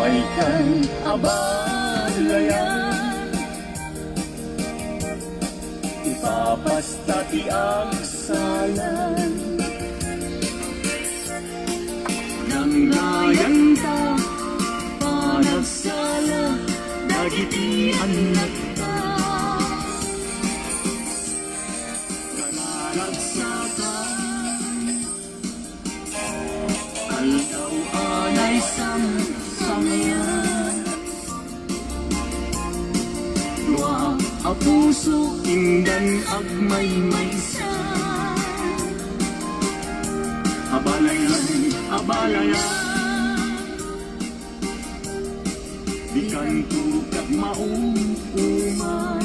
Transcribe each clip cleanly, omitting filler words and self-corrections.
may kang abalayan. Ipapastati ang salan ng layan ta, panasala, dagitian na ta. Kanaragsakan, aldaw anay sangsayan. Dua a puso, indan agmay maysa. Abalayan, abalayan, di kanto kag mauuman.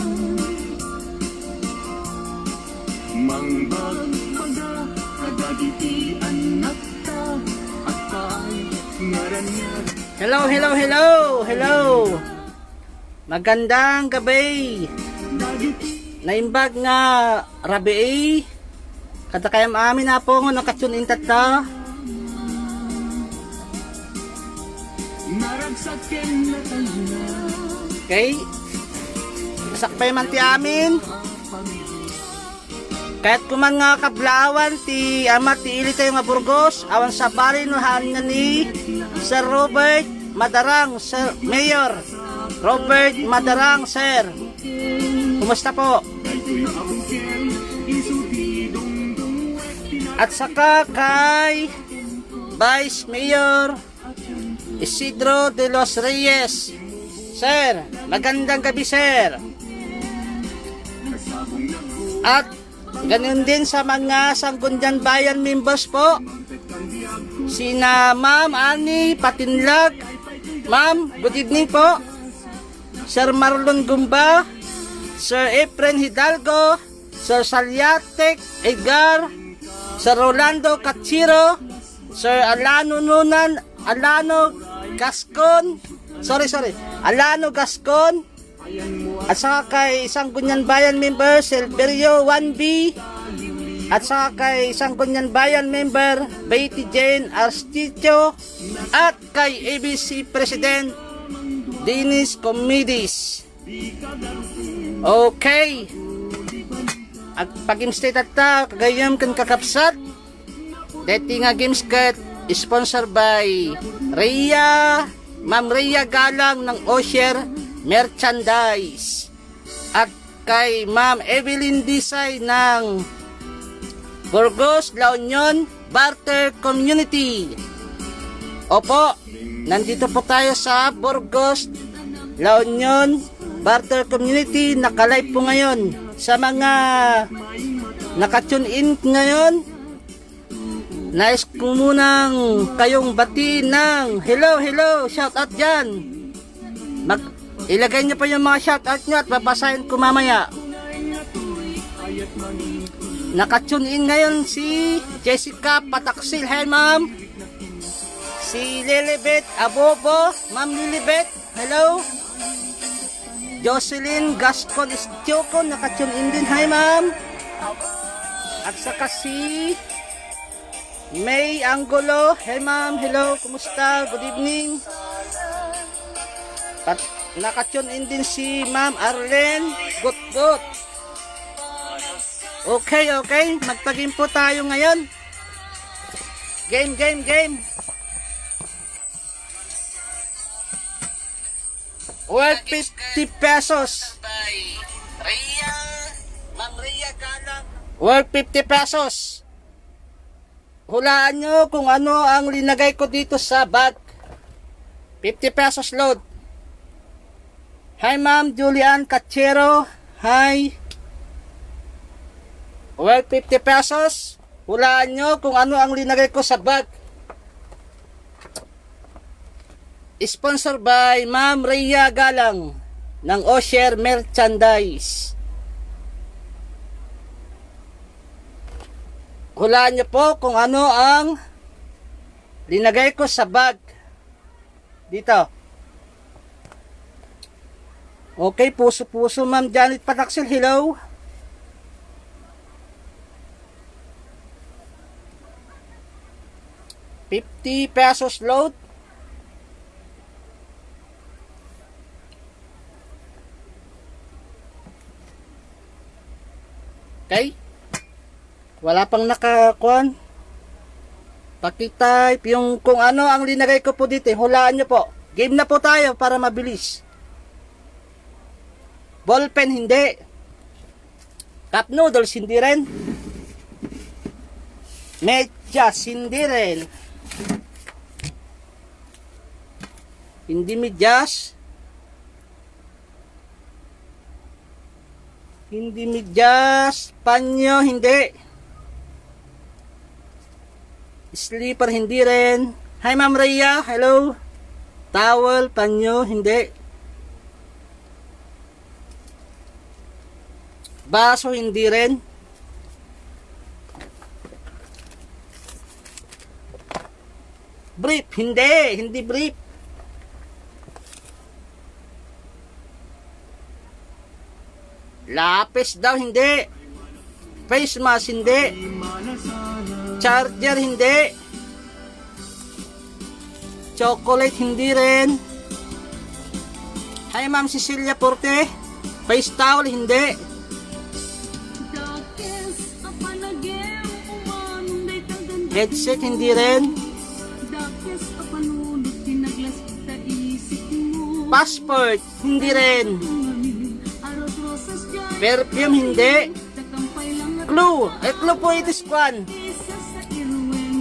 Mangbagbaga, kadagitian nakta, at kay ngaranyag. Hello, hello, hello, hello. Magandang gabi. Naimbag nga rabi kada kayam amin na po nga nakatune in tata. Okay. Sakpay man ti amin. Kahit kuman nga kablawan ti amat ti ili tayo nga Burgos, awan sa bali no nga ni Sir Robert Madarang, Sir Mayor Robert Madarang, Sir. Kumusta po? At saka kay Vice Mayor Isidro de los Reyes. Sir, magandang gabi, Sir. At ganun din sa mga Sangguniang Bayan members po. Sina Ma'am Ani Patinlag. Ma'am, good evening po. Sir Marlon Gumba, Sir Efren Hidalgo, Sir Salyatek Edgar, Sir Rolando Cachiro, Sir Alano Nunan, Alano Gascon, Alano Gascon, at saka kay Sangguniang Bayan member Silverio 1B, at saka kay Sangguniang Bayan member Betty Jane Arsticho, at kay ABC President Dennis Comidis. Okay. At pag-imstate at ta, kagayam kan kakapsat. Deti nga games kat, sponsor by Rhea, Ma'am Rhea Galang ng Osher Merchandise. At kay Ma'am Evelyn Disay ng Burgos, La Union, Barter Community. Opo, nandito po tayo sa Burgos, La Union, Barter Community. Nakalive po ngayon sa mga nakatune in ngayon. Nais ko munang kayong bati ng hello, hello, shout out dyan. Ilagay niyo pa yung mga shout out nyo at babasahin ko mamaya. Nakatune in ngayon si Jessica Pataksil. Hi, ma'am. Si Lilibet Abobo, Ma'am Lilibet, hello. Jocelyn Gascon Istioco, nakatune in din. Hi, ma'am. At saka si May Angulo. Hey, ma'am. Hello. Kumusta? Good evening. At nakatune in din si Ma'am Arlen Gutgut. Okay, okay. Magpagim po tayo ngayon. Game, game, game. Worth 50 pesos. Worth 50 pesos. Hulaan nyo kung ano ang linagay ko dito sa bag. 50 pesos load. Hi, Ma'am Julian Cachero. Hi. Worth 50 pesos. Hulaan nyo kung ano ang linagay ko sa bag. Sponsor by Ma'am Rhea Galang ng Osher Merchandise. Hulaan niyo po kung ano ang linagay ko sa bag. Dito. Okay, puso-puso, Ma'am Janet Pataksil. Hello. ₱50 load. Okay? Wala pang nakakuan. Pakitype yung kung ano ang linagay ko po dito. Hulaan nyo po. Game na po tayo para mabilis. Ballpen, hindi. Cup noodles, hindi rin. Medyas, hindi rin. Hindi medyas. Hindi medyas. Panyo, hindi. Sleeper, hindi rin. Hi, Ma'am Rhea. Hello. Towel, panyo, hindi. Baso, hindi rin. Brief, hindi. Hindi brief. Lapis daw, hindi. Face mask, hindi. Charger, hindi. Chocolate, hindi rin. Hi, Ma'am Cecilia Porte. Face towel, hindi. Headset, hindi rin. Passport, hindi rin. Perfume, hindi. Clue. Clue po ito, Squan.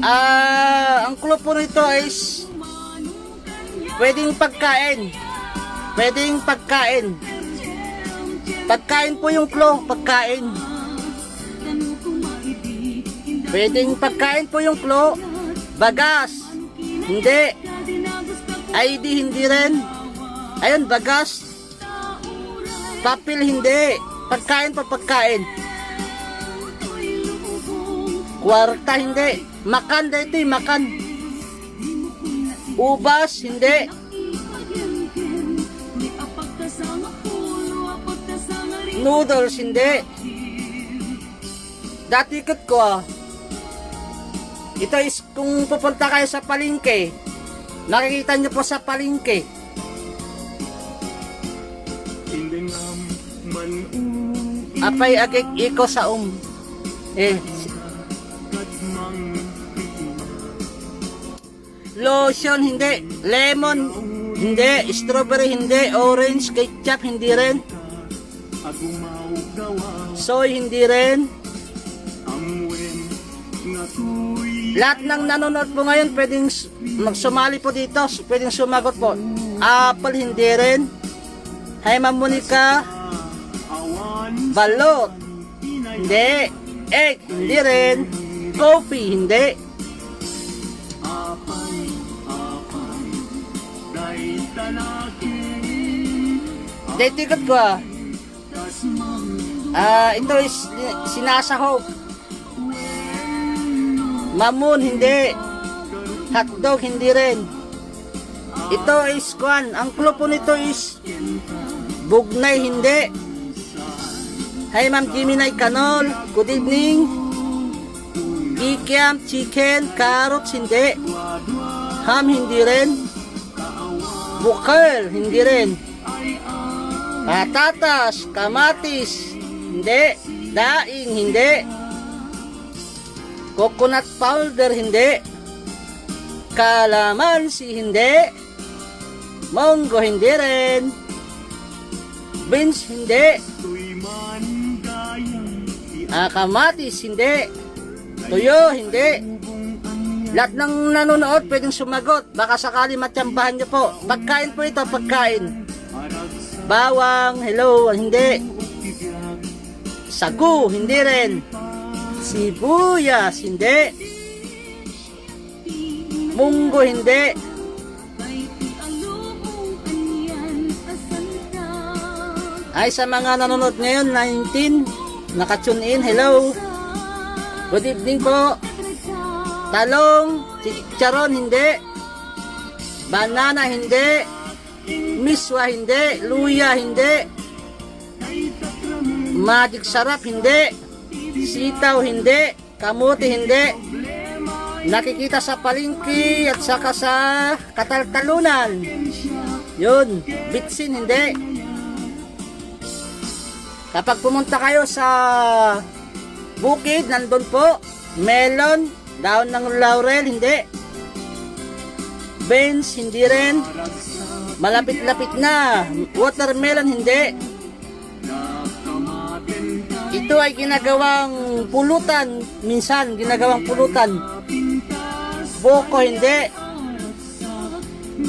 Ang clue po nito is pwedeng pagkain. Pwedeng pagkain. Pagkain po yung clue. Pagkain. Pwedeng pagkain po yung clue. Bagas. Hindi. ID, hindi rin. Ayun, bagas. Papel, hindi. Pagkain po, pagkain. Kwarta, hindi. Makan, dito, makan. Ubas, hindi. Noodles, hindi. Dati ikot ko Ito is kung pupunta kayo sa palengke. Nakikita nyo po sa palengke. Apay agik iko sa lotion, hindi. Lemon, hindi. Strawberry, hindi. Orange, ketchup, hindi rin. Soy, hindi rin. Lahat ng nanonood po ngayon pwedeng magsumali po dito, pwedeng sumagot po. Apple, hindi rin. Hi, Ma'am Monica. Balot, hindi. Egg, hindi rin. Coffee, hindi. Dito ikot ko ito is sinasahog. Mamoon, hindi. Hotdog, hindi rin. Ito is kwan. Ang clue po nito is bugnay, hindi. Hi, Ma'am Jiminay Canol. Good evening. Ikiam, chicken, carrots, hindi. Ham, hindi rin. Bukal, hindi rin. Patatas, kamatis, hindi. Daing, hindi. Coconut powder, hindi. Kalamansi, hindi. Monggo, hindi rin. Beans, hindi. Kamatis, hindi. Tuyo, hindi. Lahat ng nanonood pwedeng sumagot. Baka sakali matsambahan nyo po. Pagkain po ito, pagkain. Bawang, hello, hindi. Sagu, hindi rin. Sibuyas, hindi. Munggo, hindi. Ay, sa mga nanonood ngayon, 19, nakatune in, hello. Good evening po. Talong, chicharon, hindi. Banana, hindi. Miswa, hindi. Luya, hindi. Magic sarap, hindi. Sitaw, hindi. Kamuti, hindi. Nakikita sa palengke at saka sa kataltalunan. Yun, bitsin, hindi. Kapag pumunta kayo sa Bukid, nandun po. Melon, daon ng laurel, hindi. Beans, hindi rin. Malapit-lapit na. Watermelon, hindi. Ito ay ginagawang pulutan. Minsan, ginagawang pulutan. Buko, hindi.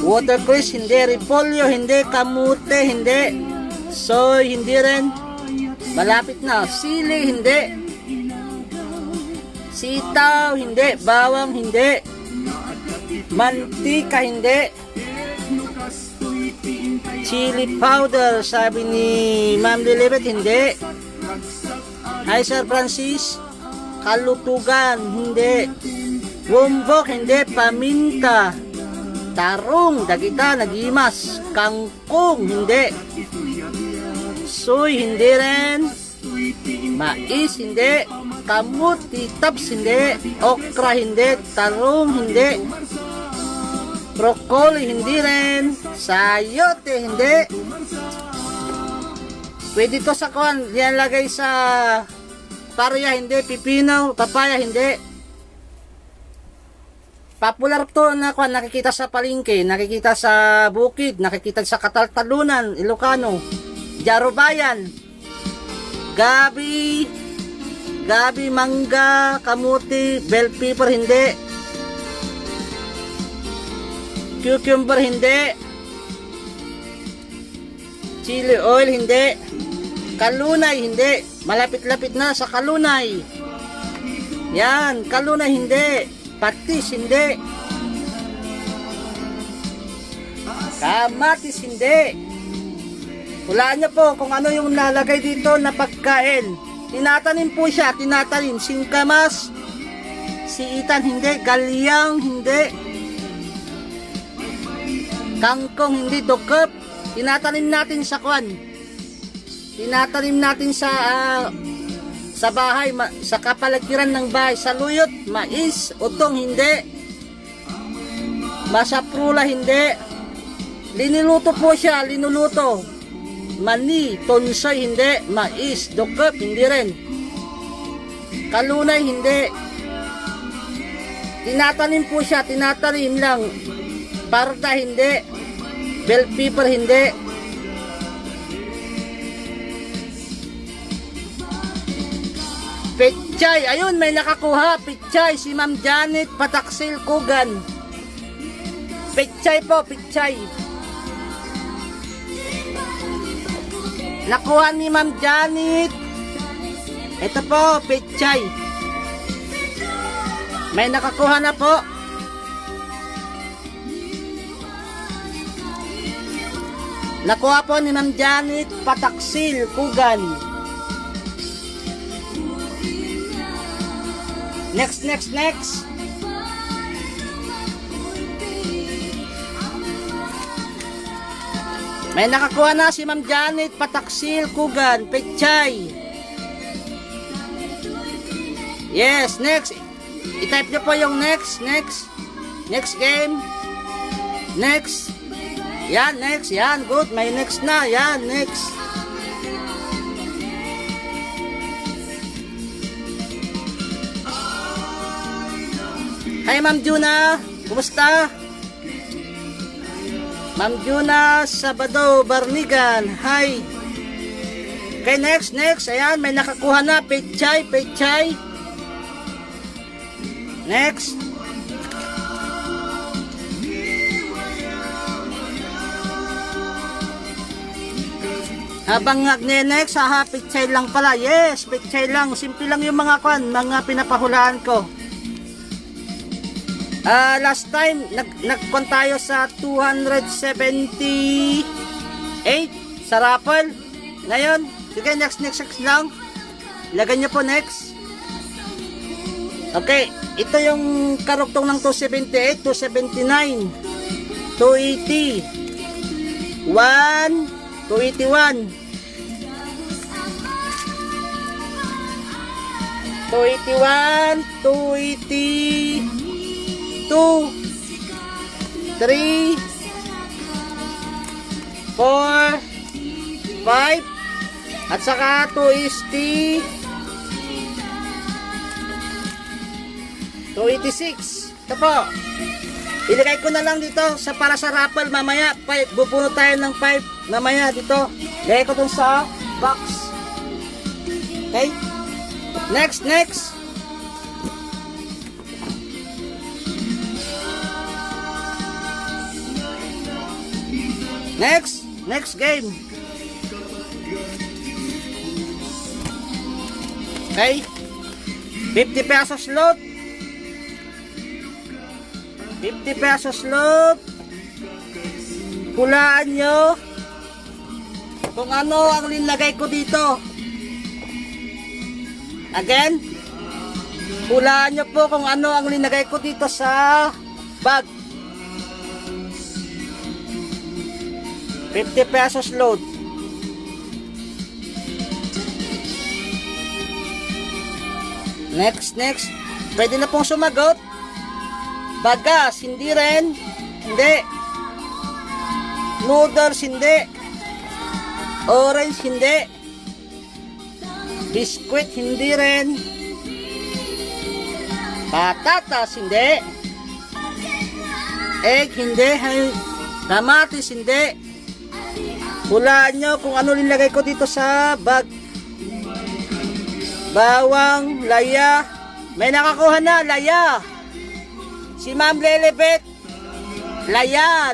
Watercress, hindi. Repolyo, hindi. Kamute, hindi. Soy, hindi rin. Malapit na. Sili, hindi. Sitaw, hindi. Bawang, hindi. Mantika, hindi. Chili powder, sabi ni Ma'am Lilibet, hindi. Hi, Sir Francis. Kalutugan, hindi. Wumbok, hindi. Paminta. Tarong, dagita, nagimas. Kangkong, hindi. Soy, hindi rin. Mais, hindi. Kamuti, taps, hindi. Okra, hindi. Tarong, hindi. Broccoli, hindi rin. Sayote, hindi. Pwede to sa kuwan. Yan lagay sa parya, hindi. Pipino, papaya, hindi. Popular to na kuwan. Nakikita sa palengke, nakikita sa bukid, nakikita sa Kataltalunan, Ilocano, Jarubayan, gabi, mangga, kamuti, bell pepper, hindi. Cucumber, hindi. Chili oil, hindi. Kalunay, hindi. Malapit-lapit na sa kalunay. Yan, kalunay, hindi. Patis, hindi. Kamatis, hindi. Hulaan niyo po kung ano yung nalagay dito na pagkain. Tinatanim po siya, tinatanim. Singkamas, siitan, hindi. Galyang, hindi. Kangkong, hindi. Dokep, tinatanim natin sa kwan. Tinatanim natin sa bahay, sa kapaligiran ng bahay. Sa luyot, mais, utong, hindi. Masaprula, hindi. Liniluto po siya, linuluto. Mani, tonsoy, hindi. Mais, dokep, hindi rin. Kalunay, hindi. Tinatanim po siya, tinatanim lang. Parda, hindi. Bell pepper, hindi. Pechay, ayun, may nakakuha. Pechay, si Ma'am Janet Pataksil Kugan. Pechay po, pechay. Nakuha ni Ma'am Janet. Ito po, pechay. May nakakuha na po. Nakuha po ni Ma'am Janet Pataksil Kugan. Next. May nakakuha na si Ma'am Janet Pataksil Kugan. Pechay. Yes, next. I-type nyo po yung next. Next game. Next. Yan, next. Yan, good. May next na. Yan, next. Hi, Ma'am Juna. Kumusta? Ma'am Juna Sabado Barnigan. Hi. Okay, next. Ayan, may nakakuha na. Pechay. Next. Habang next, pechay lang pala. Yes, pechay lang. Simple lang yung mga pinapahulaan ko. Last time, nagkon tayo sa 278 sa raffle. Ngayon, sige, next lang. Ilagay nyo po next. Okay, ito yung karuktong ng 278, 279, 280, 281, 280, 2, 3, 4, 5, at saka 2 is 286. Ito po. Ilagay ko na lang dito sa para sa raffle mamaya. Bupuno tayo ng 5 mamaya dito. Lagay ko dun sa box. Okay? Next. Next game. Okay? 50 pesos load. 50 pesos load. Hulaan nyo kung ano ang linlagay ko dito. Again, hulaan nyo po kung ano ang linlagay ko dito sa bag. 50 pesos load. Next. Pwede na pong sumagot. Bagas, hindi rin. Hindi. Noodles, hindi. Orange, hindi. Biscuit, hindi rin. Patatas, hindi. Egg, hindi. Kamatis, hindi. Hulaan nyo kung ano nilagay ko dito sa bag. Bawang, laya. May nakakuha na, laya. Si Ma'am Lilibet. Laya.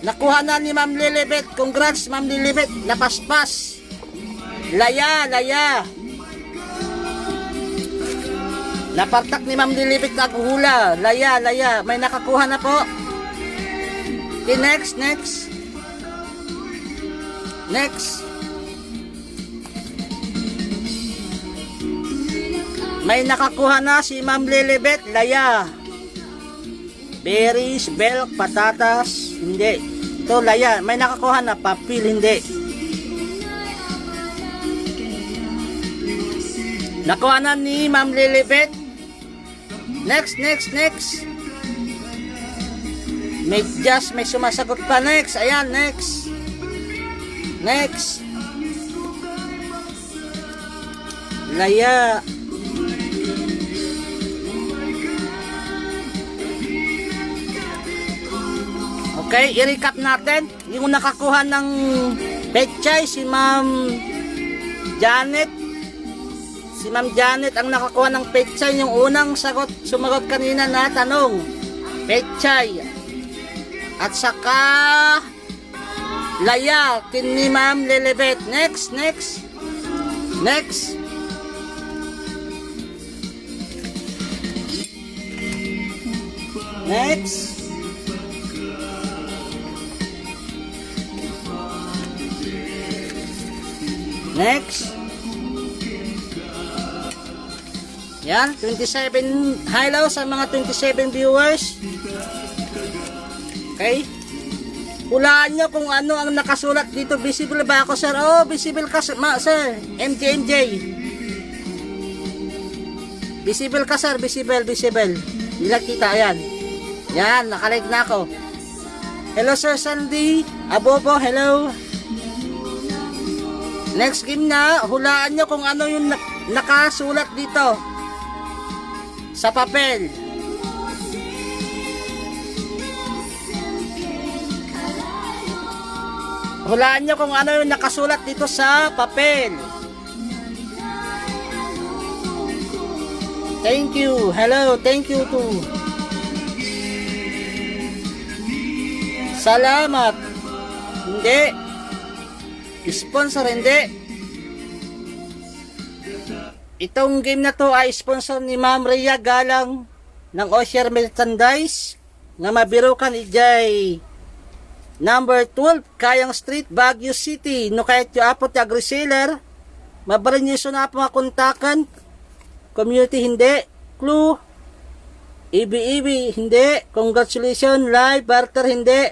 Nakuha na ni Ma'am Lilibet. Congrats, Ma'am Lilibet. Napaspas. Laya. Napartak ni Ma'am Lilibet na hula. Laya. May nakakuha na po. Okay, next. May nakakuha na si Ma'am Lilibet, laya. Berries, milk, patatas, hindi. Ito, laya. May nakakuha na, papil, hindi. Nakuha na ni Ma'am Lilibet. Next. May sumasagot pa. Next. Ayan, next. Laya. Okay, i-recap natin. Yung nakakuha ng pechay, si Ma'am Janet. Si Ma'am Janet ang nakakuha ng pechay. Yung unang sumagot kanina na tanong. Pechay. At saka laya kin ni Ma'am Lilibet. Next. Yan, 27. Hello sa mga 27 viewers. Okay? Hulaan nyo kung ano ang nakasulat dito. Visible ba ako, sir? Oh, visible ka, sir. MJ. Visible ka, sir. Visible. Hindi lang kita, ayan. Yan, nakalike na ako. Hello, Sir Sandy. Abobo, hello. Next game na. Hulaan nyo kung ano yung nakasulat dito sa papel. Hulaan nyo kung ano yung nakasulat dito sa papel. Thank you. Hello. Thank you too. Salamat. Hindi. Sponsor, hindi. Itong game na to ay sponsor ni Ma'am Rhea Galang ng Osher Merchandise nga mabirukan ijay number 12 Kayang Street, Baguio City. No kahit yung apot yung agri-seller mabarin nyo na po makontakan. Community, hindi. Clue EBEB, hindi. Congratulations. Live barter, hindi.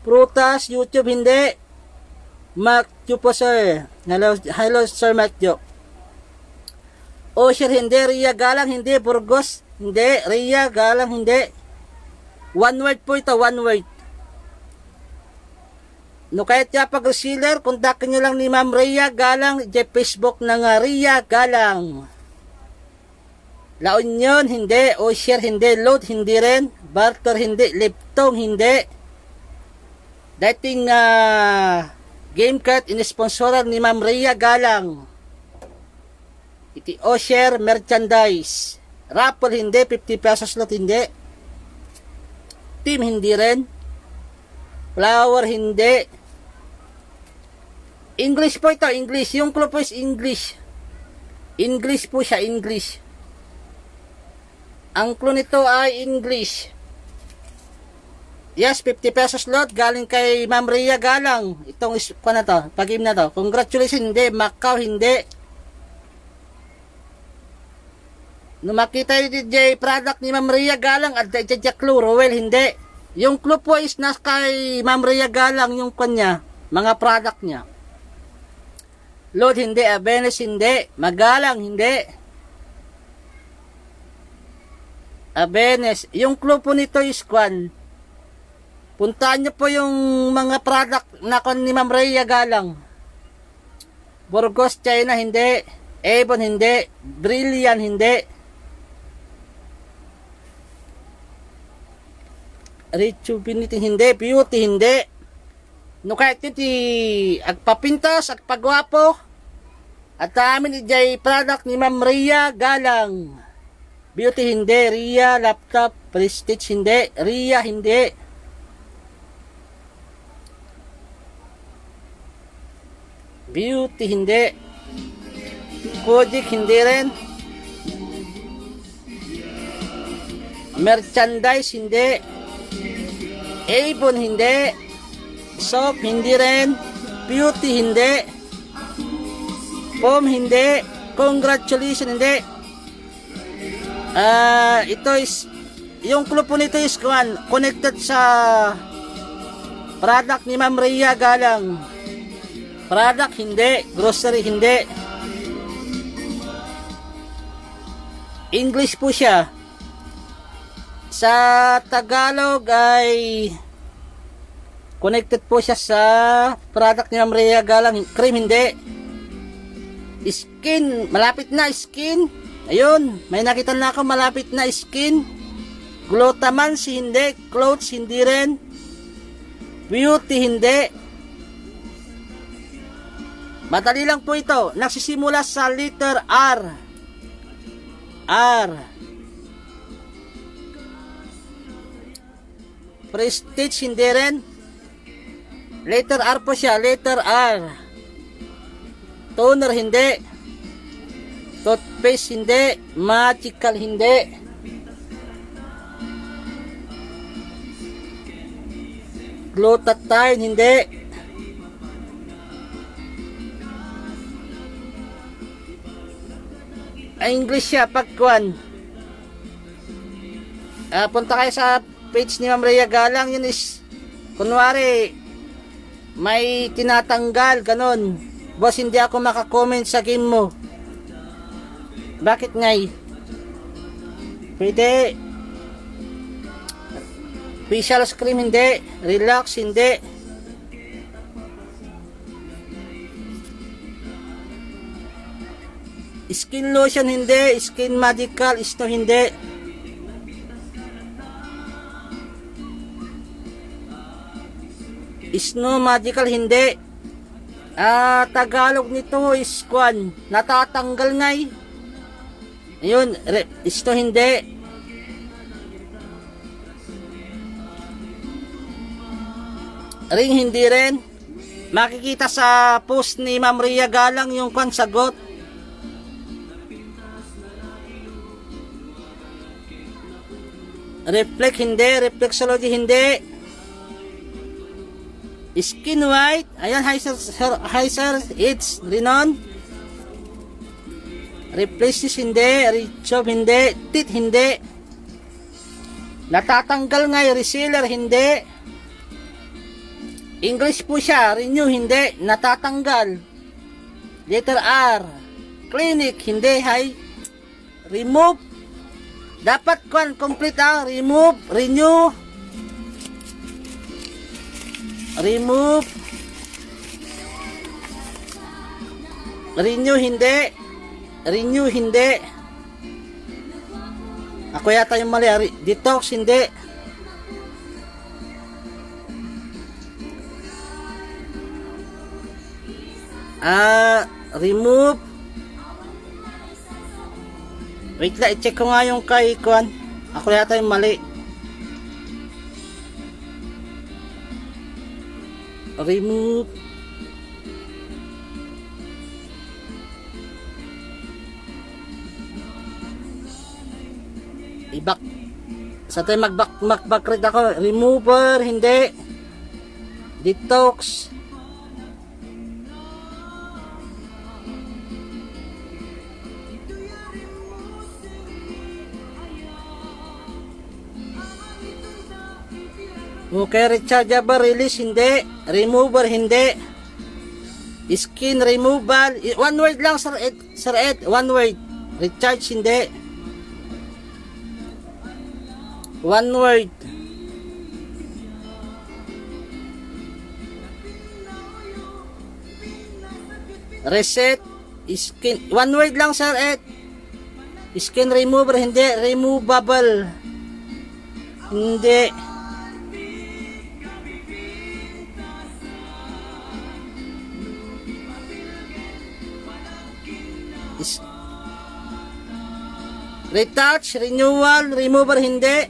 Prutas, YouTube, hindi. Macjo po, sir. Hello Sir Macjo. Osher, hindi. Rhea Galang, hindi. Burgos, hindi. Rhea Galang, hindi. One word po ito, one word. No kahit ya pag reseller, kontakin nyo lang ni Ma'am Rhea Galang, sa Facebook ng Rhea Galang. La Union, hindi. Osher, hindi. Load, hindi rin. Barter, hindi. Liptong, hindi. Dating game cut inisponsoran ni Ma'am Rhea Galang. Iti Osher merchandise. Raffle, hindi. 50 pesos lot, hindi. Team, hindi rin. Flower, hindi. English po ito, English. Yung club po is English. English po siya, English. Ang clue nito ay English. Yes, 50 pesos lot galing kay Ma'am Rhea Galang. Itong na to, pag-game na to. Congratulations, hindi. Macau, hindi. Nung makita yung DJ product ni Ma'am Rhea Galang at DJ clue, Rowell, hindi. Yung clue po is nas kay Ma'am Rhea Galang yung kanya, mga product niya. Load, hindi. Abenes, hindi. Magalang, hindi. Abenes. Yung clue po nito is kwan. Puntaan nyo po yung mga product na kwan ni Ma'am Rhea Galang. Burgos, China, hindi. Avon, hindi. Brilliant, hindi. Rejuvenity, hindi. Beauty, hindi. No kahit iti agpapintas, agpagwapo. At amin ijay product ni Ma'am Rhea Galang. Beauty, hindi. Rhea laptop, prestige, hindi. Rhea, hindi. Beauty, hindi. Kojic, hindi rin. Merchandise, hindi. Avon, hindi. Soap, hindi rin. Beauty, hindi. Pom, hindi. Congratulations, hindi. Ito is, yung clue po nito is connected sa product ni Ma'am Rhea Galang. Product, hindi. Grocery, hindi. English po siya. Sa Tagalog ay connected po siya sa product ni Ma'am Rhea Galang. Cream, hindi. Skin, malapit na. Skin, ayun, may nakita na ako, malapit na. Skin. Glutamance, hindi. Clothes, hindi rin. Beauty, hindi. Madali lang po ito. Nagsisimula sa letter R. R. Prestige, hindi rin. Letter R po siya. Letter R. Toner, hindi. Toothpaste, hindi. Magical, hindi. Glutathione, hindi. English siya, pagkuan. Punta kayo sa page ni Ma'am Rhea Galang. Yun is, kunwari, may tinatanggal, ganon. Boss, hindi ako makakomment sa game mo. Bakit ngay? Pwede. Facial cream, hindi. Relax, hindi. Skin lotion, hindi. Skin medical, snow, hindi. Snow medical, hindi. Tagalog nito is kwan, natatanggal ngay. Ayun, snow, hindi. Ring, hindi rin. Makikita sa post ni Ma'am Rhea Galang yung kwan sagot. Reflect, hindi. Reflexology, hindi. Skin white. Ayan, hi sir. It's Rinon. Replaces, hindi. Rejob, hindi. Teeth, hindi. Natatanggal nga. Resealer, hindi. English po siya. Renew, hindi. Natatanggal. Letter R. Clinic, hindi. Hi. Remove. Dapat complete remove, renew. Remove. Renew, hindi. Renew, hindi. Ako yata yung mali. Detox, hindi. Remove. Wait lang, i-check ko nga yung kay Kwan. Ako yata yung mali. Remove. I-back. Sa tayo mag-backread ako. Remover, hindi. Detox. Okay, rechargeable release, hindi. Remover, hindi. Skin removal. One word lang, Sir Ed. One word. Recharge, hindi. One word. Reset. Skin. One word lang, Sir Ed. Skin remover, hindi. Removable. Hindi. Retouch, renewal, remover, hindi.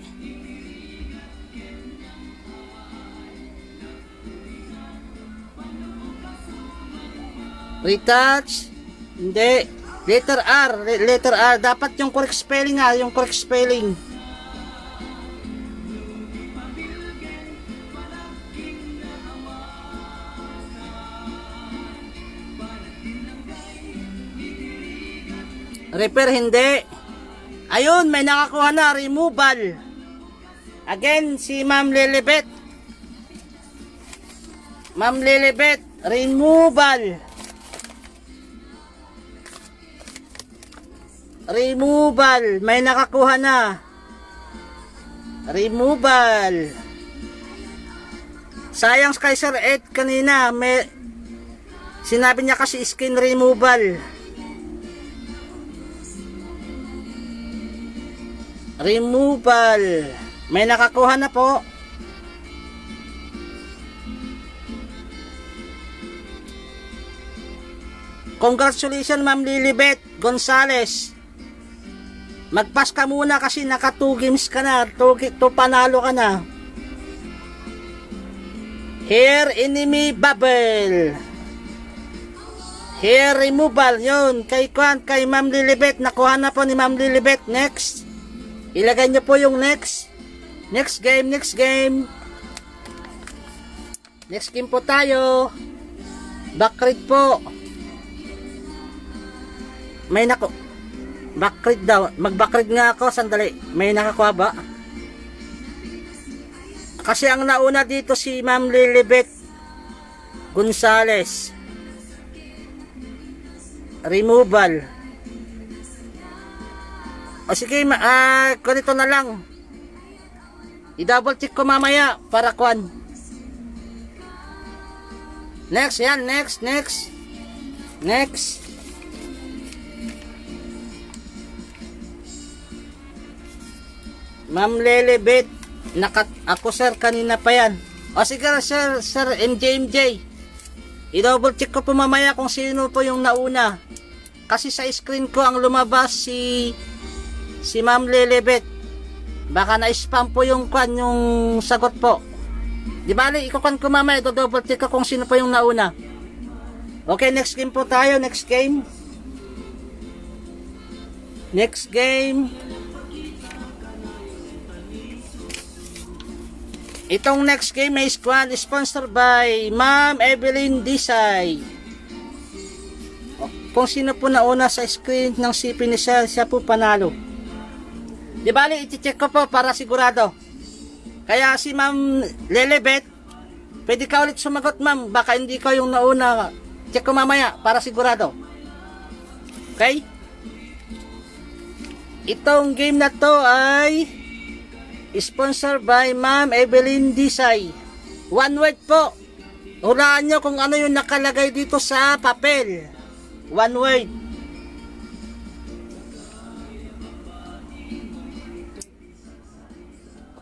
Retouch, hindi. Letter R. Dapat yung correct spelling nga, yung correct spelling. Repair, hindi. Ayun, may nakakuha na, removal. Again, si Ma'am Lilibet. Ma'am Lilibet, removal. Removal, may nakakuha na. Removal. Sayang kay Sir Ed kanina, may sinabi niya kasi skin removal. Removal. May nakakuha na po. Congratulations, Ma'am Lilibet Gonzales. Magpas ka muna kasi naka 2 games ka na. 2 panalo ka na. Hair enemy bubble. Hair removal. Yun. Kay Ma'am Lilibet. Nakuha na po ni Ma'am Lilibet. Next. Ilagay nyo po yung next. Next game. Next game po tayo. Backread po. May nako. Backread daw. Mag-backread nga ako. Sandali. May nakakuha ba? Kasi ang nauna dito si Ma'am Lilibet Gonzales. Removal. O sige, ganito na lang. I-double check ko mamaya para kuan. Next, yan. Next. Ma'am Lilibet. Ako sir, kanina pa yan. O sige, sir MJ. I-double check ko po mamaya kung sino po yung nauna. Kasi sa screen ko ang lumabas si Ma'am Lilibet. Baka na-spam po yung sagot po. Di bali, ikukuhan ko mamaya, double check ko kung sino po yung nauna. Okay, next game po tayo. Next game. Itong next game ay sponsored by Ma'am Evelyn Disay. Kung sino po nauna sa screen ng CP ni siya po panalo. Di bali, iti-check ko po para sigurado. Kaya si Ma'am Lilibet, pwede ka ulit sumagot, ma'am. Baka hindi ko yung nauna. Check ko mamaya para sigurado. Okay? Itong game na to ay sponsored by Ma'am Evelyn Disay. One word po. Hulaan nyo kung ano yung nakalagay dito sa papel. One word.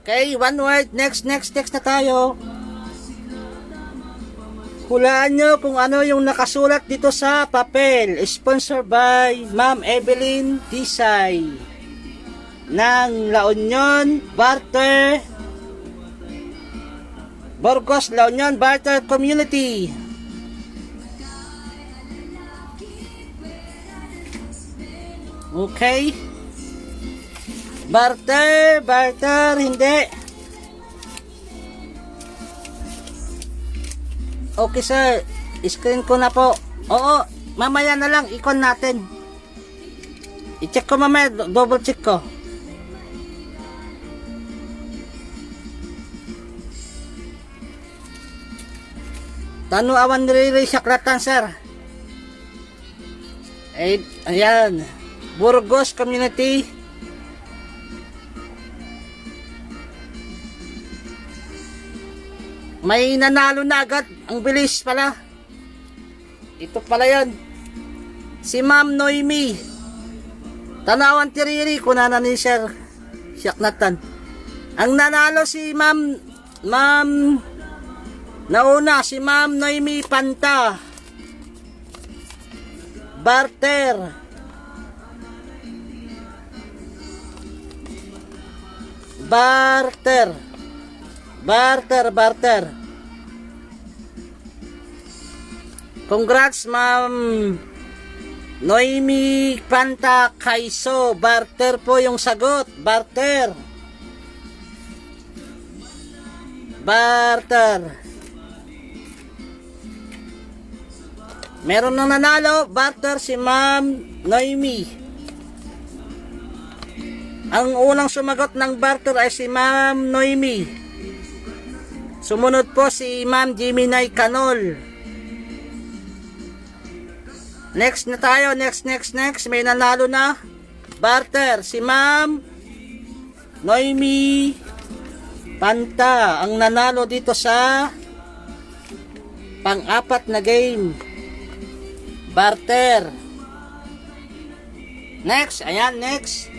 Okay, one word. Next na tayo. Hulaan nyo kung ano yung nakasulat dito sa papel. Sponsored by Ma'am Evelyn Tisay ng La Union Barter Burgos La Union Barter Community. Okay. Barter, hindi. Okay sir, screen ko na po. Oo, mamaya na lang, ikon natin. I-check ko mamaya, double check ko. Tanu awan nire saklatan sir. Ayan, Burgos Community. May nanalo na agad. Ang bilis pala. Ito pala yan. Si Ma'am Noemi. Tanawan tiriri. Kunana ni Sir Syaknatan. Ang nanalo si Ma'am nauna si Ma'am Noemi Panta. Barter. Congrats Ma'am Noemi Panta Kaiso. Barter po yung sagot. Barter. Meron nang nanalo. Barter si Ma'am Noemi. Ang unang sumagot ng barter ay si Ma'am Noemi. Sumunod po si Ma'am Jiminay Canol. Next na tayo. Next. May nanalo na. Barter. Si Ma'am Noemi Panta. Ang nanalo dito sa pang-apat na game. Barter. Next. Ayan, next.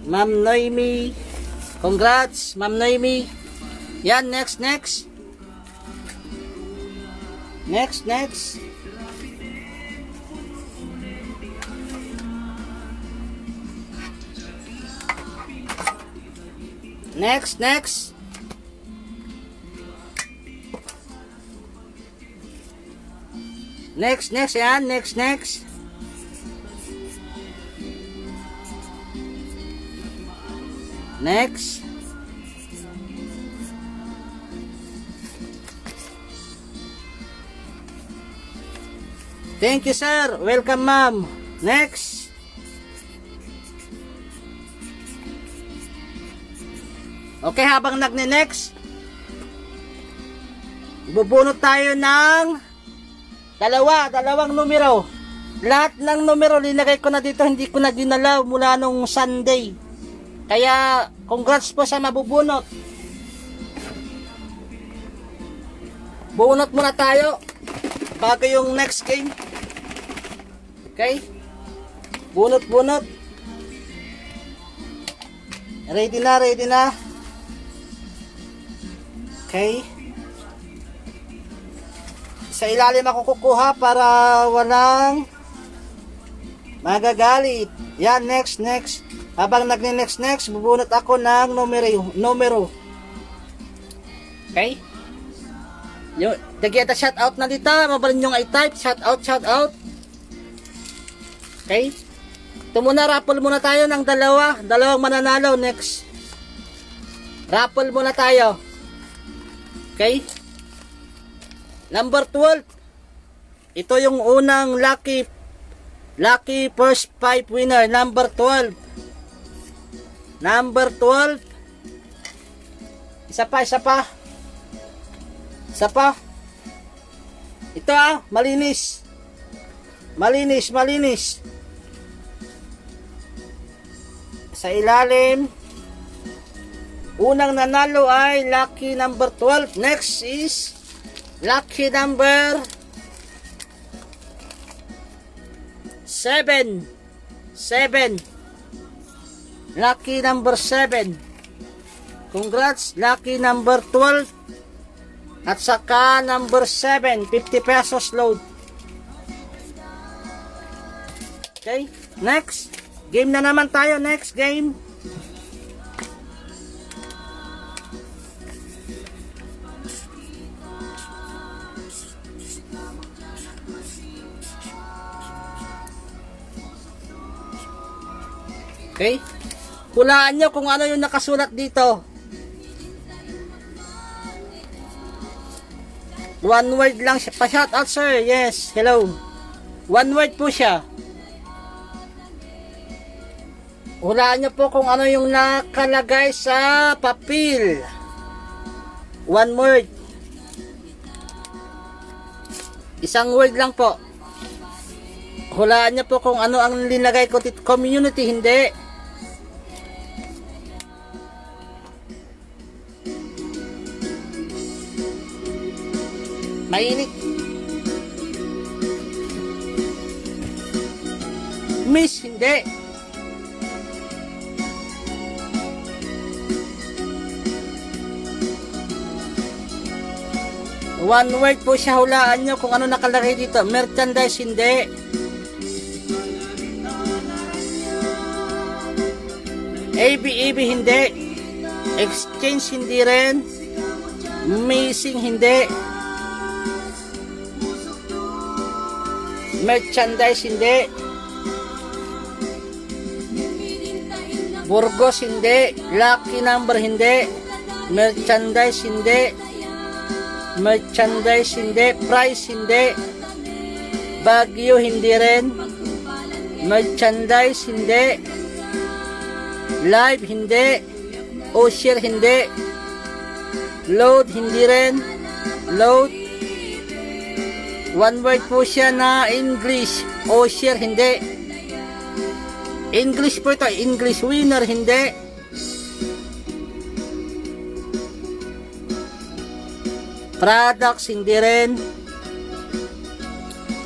Ma'am Noemi. Congrats, Ma'am Noemi. Yan, next. Yan, next. Thank you, sir. Welcome, ma'am. Next. Okay, habang nagne-next, bubunot tayo ng dalawang numero. Lahat ng numero linagay ko na dito, hindi ko na ginalaw mula nung Sunday. Kaya, congrats po sa mabubunot. Bunot muna tayo bago yung next game. Okay? Bunot. Ready na. Okay? Sa ilalim ako kukuha para walang magagalit. Yan, next. Habang nagne-next, bubunot ako ng numero. Okay? Yung, dagita shout out na dito. Mabalin yung i-type. Shout out. Okay? Ito muna, raffle muna tayo ng dalawang mananalo. Next. Raffle muna tayo. Okay? Number 12. Ito yung unang lucky first 5 winner. Number 12. Isa pa. Ito malinis. Sa ilalim, unang nanalo ay lucky number 12. Next is lucky number 7. 7. Lucky number 7. Congrats, lucky number 12. At saka number 7, 50 pesos load. Okay, next. Game na naman tayo, next game. Okay? Hulaan nyo kung ano yung nakasulat dito. One word lang siya. Pa-shout out, sir. Yes, hello. One word po siya. Hulaan nyo po kung ano yung nakalagay sa papel. One word. Isang word lang po. Hulaan nyo po kung ano ang linagay ko dito. Community, hindi. Mainit. Miss, hindi. One word po siya, hulaan nyo kung ano nakalagay dito. Merchandise, hindi. ABEB, hindi. Exchange, hindi rin. Missing, hindi. Merchandise, hindi. Burgos, hindi. Lucky number, hindi. Merchandise, hindi. Merchandise, hindi. Price, hindi. Baguio, hindi rin. Merchandise, hindi. Live, hindi. Osher, hindi. Load, hindi rin. Load. One word po siya na English. Osher, hindi. English po ito. English winner, hindi. Products, hindi rin.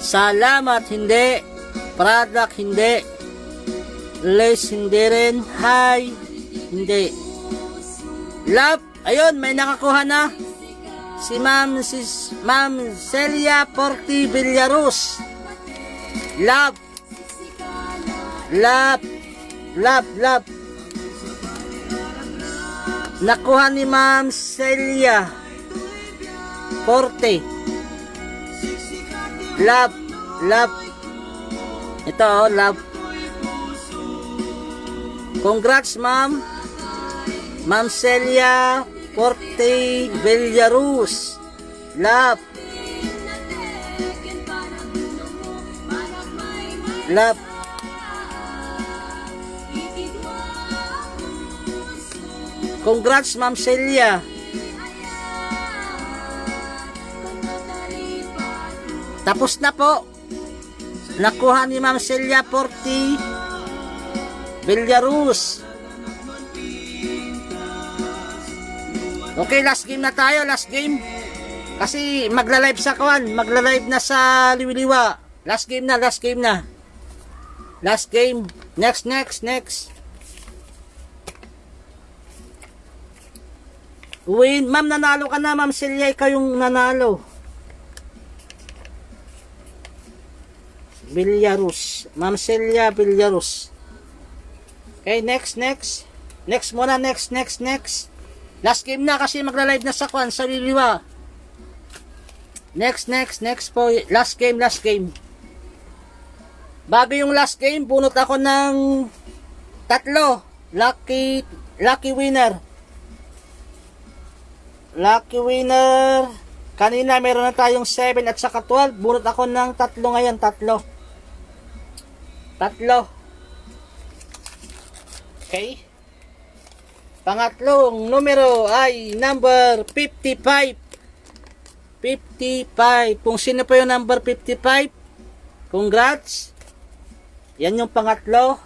Salamat, hindi. Product, hindi. Less, hindi rin. Hi, hindi. Love, ayun, may nakakuha na. Si Ma'am Celia Porti Villarus. Love. Love. Love, love. Nakuha ni Ma'am Celia Porti. Love. Love. Ito, oh, love. Congrats, Ma'am. Ma'am Celia Porte Villarus. Love. Love. Congrats, Ma'am Celia. Tapos na po. Nakuha ni Ma'am Celia Porte Villarus. Okay, last game na tayo, last game. Kasi magla-live sa kawan, magla-live na sa Liwiliwa. Last game na, last game na. Last game. Next. Win, ma'am, nanalo ka na, Ma'am Celia, ikaw yung nanalo. Villarus. Ma'am Celia Villarus. Okay, next. Next muna, next. Last game na kasi magla-live na sa kwan, sa Liliwa. Next po. Last game. Bago yung last game, bunot ako ng 3. Lucky winner. Lucky winner. Kanina meron na tayong 7 at saka 12. Bunot ako ng 3 ngayon, 3. Okay. Pangatlong numero ay number 55. 55. Kung sino pa yung number 55, congrats. Yan yung pangatlo.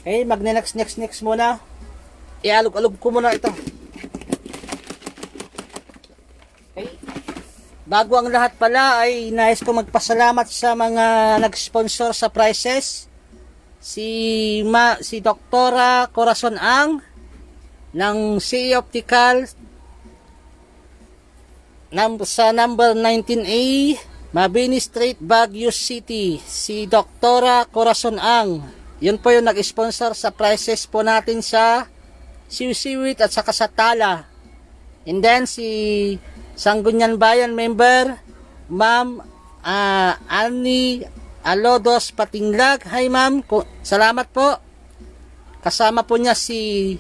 Okay, next muna. Ialog-alog ko muna ito. Okay. bago ang lahat pala ay nais ko magpasalamat sa mga nag-sponsor sa prizes. Si Doktora Corazon Ang ng CE Optical sa number 19A, Mabini Street, Baguio City. Si Doktora Corazon Ang. Yun po yung nag-sponsor sa prizes po natin sa Siwit at saka sa Tala. And then si Sangguniang Bayan member, Ma'am Annie Alodos Patinglag. Hi ma'am, salamat po. Kasama po niya si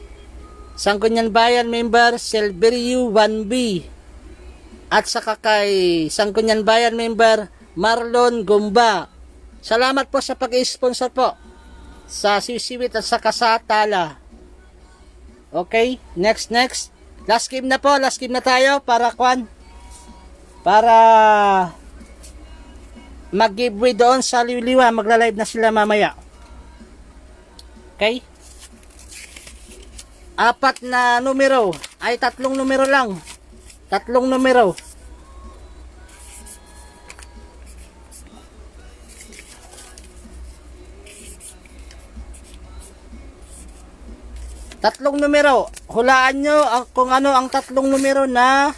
Sangguniang Bayan member, Silverio 1B. At saka kay Sangguniang Bayan member, Marlon Gumba. Salamat po sa pag-sponsor po sa Siwit at saka sa Tala. Okay, next. Last game na po, last game na tayo para mag-giveaway doon sa Liwliwa. Magla-live na sila mamaya. Okay? 4 na numero, ay 3 numero lang. 3 numero. Tatlong numero. Hulaan nyo kung ano ang 3 numero na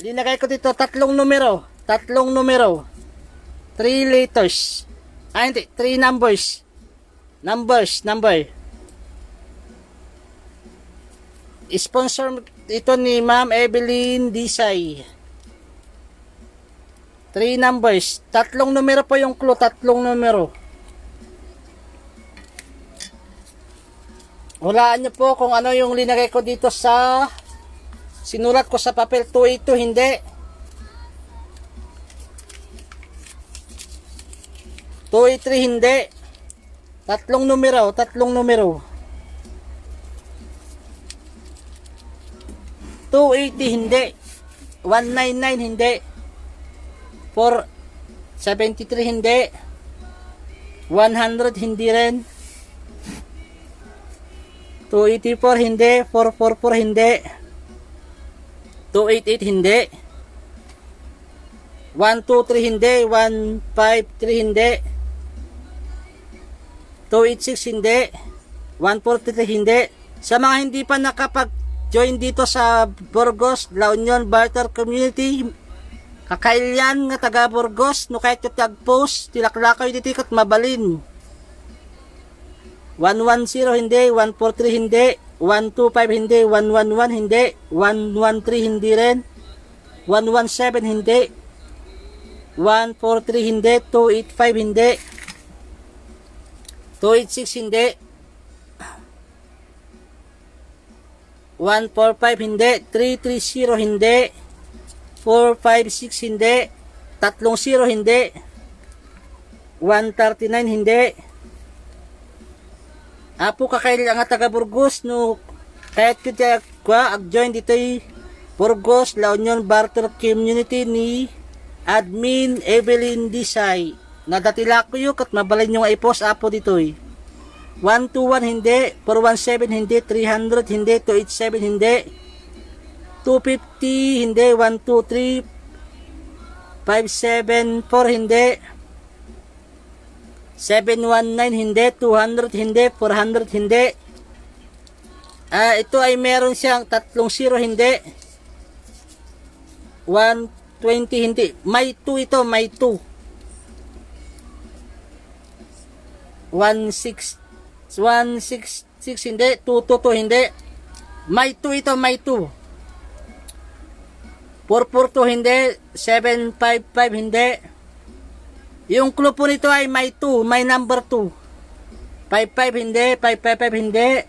linagay ko dito. 3 numero. 3 numero. 3 letters. Hindi. 3 numbers. Number. Sponsor ito ni Ma'am Evelyn Disay. 3 numbers. 3 numero po yung clue. 3 numero. Hulaan nyo po kung ano yung linagay ko dito sa sinulat ko sa papel. 282 hindi. 283 hindi. 3 numero. 280 hindi. 199 hindi. 473 hindi. 100 hindi rin. 284 hindi. 444 hindi. 288 hindi. 123 hindi. 153 hindi. 286 hindi. 143 hindi. Sa mga hindi pa nakapag-join dito sa Burgos, La Union Barter Community, kakailyan nga taga Burgos, no kahit tag-post, tilaklakaw ditikot mabalin. 110 hindi, 143 hindi, 125 hindi, 111 hindi, 113 hindi rin, 117 hindi, 143 hindi, 285 hindi, 286 hindi, 145 hindi, 330 hindi, 456 hindi, 30 hindi, 139 hindi. Apo kakaili ang taga Burgos no kahit kita ag-join dito Burgos La Union Barter Community ni Admin Evelyn Disay. Nadatila ko yun kat mabalay nyo nga i-post apo dito 121 hindi, 417 hindi, 300 hindi, 287 hindi, 250 hindi, 123 574 hindi, 719 hindi, 200 hindi, 400 hindi. Ito ay meron siyang 30 hindi, 120 hindi, may 2 ito, may 2, 166 hindi, 222 hindi, may 2 ito, may 2, 442 hindi, 755 hindi. Yung clue po nito ay may 2, may number 2. 55 hindi, 555 hindi,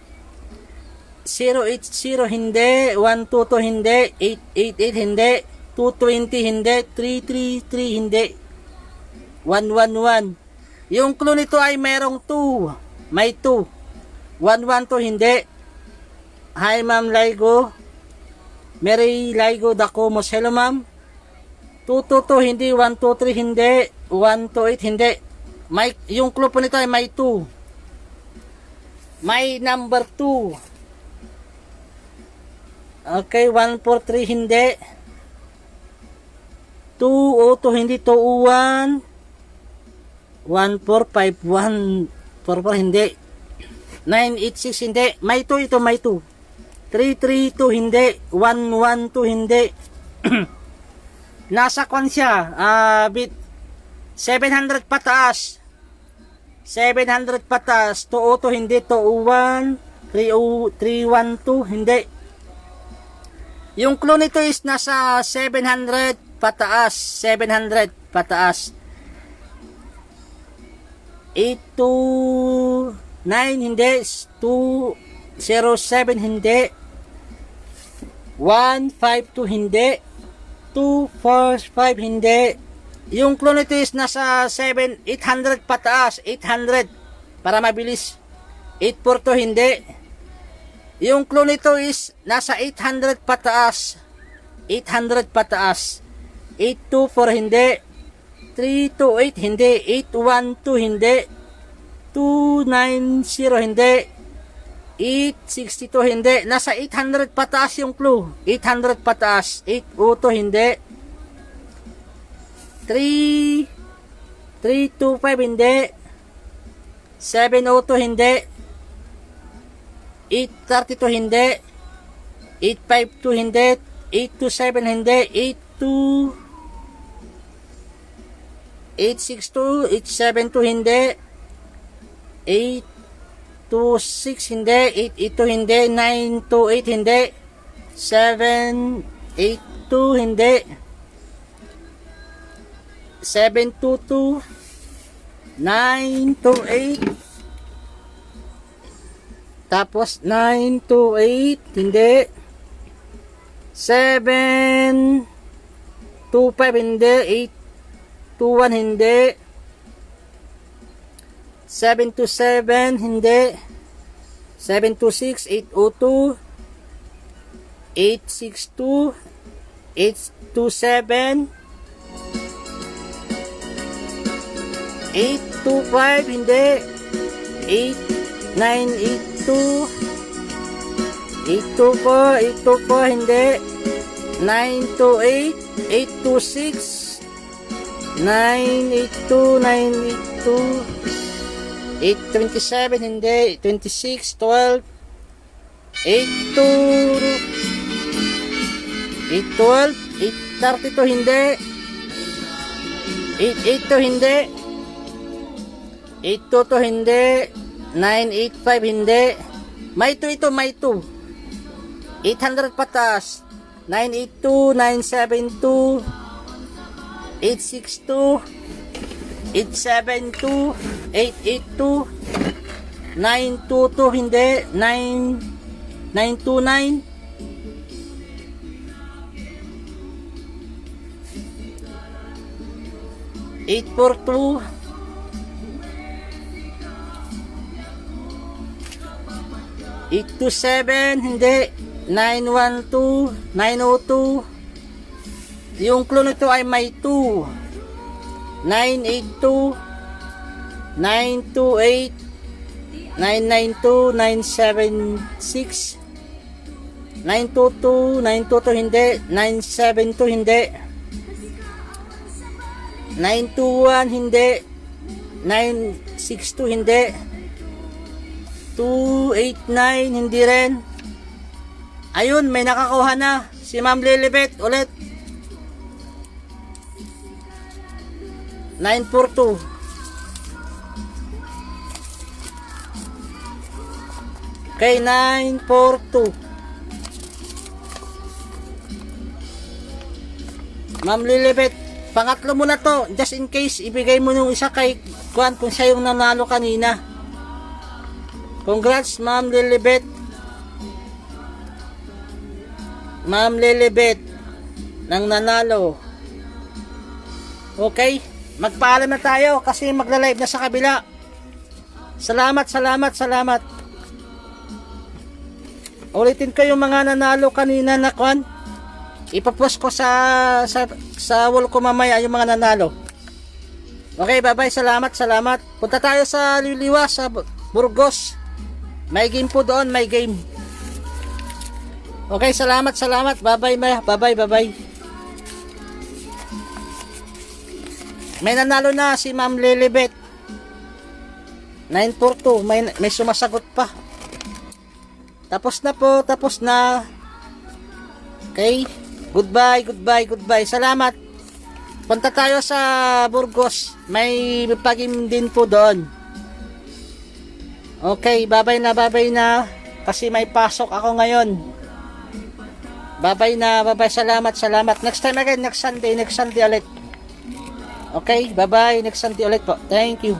080 hindi, 122 hindi, 888 hindi, 220 hindi, 333 hindi, 111. Yung clue nito ay merong 2, may 2. 112 hindi. Hi Ma'am Laigo, Mary Laigo Dacomos. Hello Ma'am. 222 hindi, 123 hindi, 128 hindi. May, yung clue po nito ay may 2. May number 2. Okay, 143 hindi. 202 hindi, 201 1451 44 hindi, 986 hindi, may 2 ito, may 2, 332 hindi, 112 hindi. Nasa kwan siya, bit 700 pataas, 700 pataas, 202 hindi, 201 312 hindi. Yung clue nito is nasa 700 pataas, 700 pataas. 829 hindi, 207 hindi, 152 hindi, 245 hindi. Yung clue nito is nasa 800 pataas, 800 para mabilis. 842 hindi. Yung clue nito is nasa 800 pataas, 800 pataas. 824 hindi, 328 hindi, 812 hindi, 290 hindi, 862 hindi. Nasa 800 pataas yung clue, 800 pataas. 802 hindi, 325 hindi, 702 hindi, 832 hindi, 852 hindi, 827 hindi, 862, 872 hindi, 826 hindi, 882 hindi, 928 hindi, 782 hindi, 722, 928, tapos 928 hindi, 725 hindi, 821 hindi, 727 hindi, 726, 802, 862, 827, 825 hindi, 8982, 824 hindi, 928, 826, 982, 982, 827 hindi, 26, 12, 82, 812, 832 hindi, 882 hindi, 822 hindi, 985 hindi, may 2 ito, may 2, 800 patas, 982, 972, 862, 872, 882, 922 hindi, 929, 842, 827 hindi, 912, 902. Yung clue nito ay may 2, 982, 928, 992, 976, 922, 922 hindi, 972 hindi, 921 hindi, 962 hindi, 289 hindi rin. Ayun, may nakakuha na si Ma'am Lilibet ulit. 942. Okay, 942. Ma'am Lilibet, pangatlo mo na to. Just in case, ibigay mo yung isa kay Juan kung siya yung nanalo kanina. Congrats, Ma'am Lilibet. Ma'am Lilibet nang nanalo. Okay, magpaalam na tayo kasi magla-live na sa kabila. Salamat. Ulitin ko yung mga nanalo kanina na kwan. Ipapost ko sa wall ko mamaya yung mga nanalo. Okay, bye-bye. Salamat. Punta tayo sa Liliwa sa Burgos. May game po doon, may game. Okay, salamat. Bye-bye. May nanalo na si Ma'am Lilibet. 942. May sumasagot pa. Tapos na po, tapos na. Okay? Goodbye, goodbye, goodbye. Salamat. Punta tayo sa Burgos. May pagim din po doon. Okay, babay na. Kasi may pasok ako ngayon. Babay na, babay. Salamat. Next time again, next Sunday ulit. Okay, bye-bye. Next Sunday ulit po. Thank you.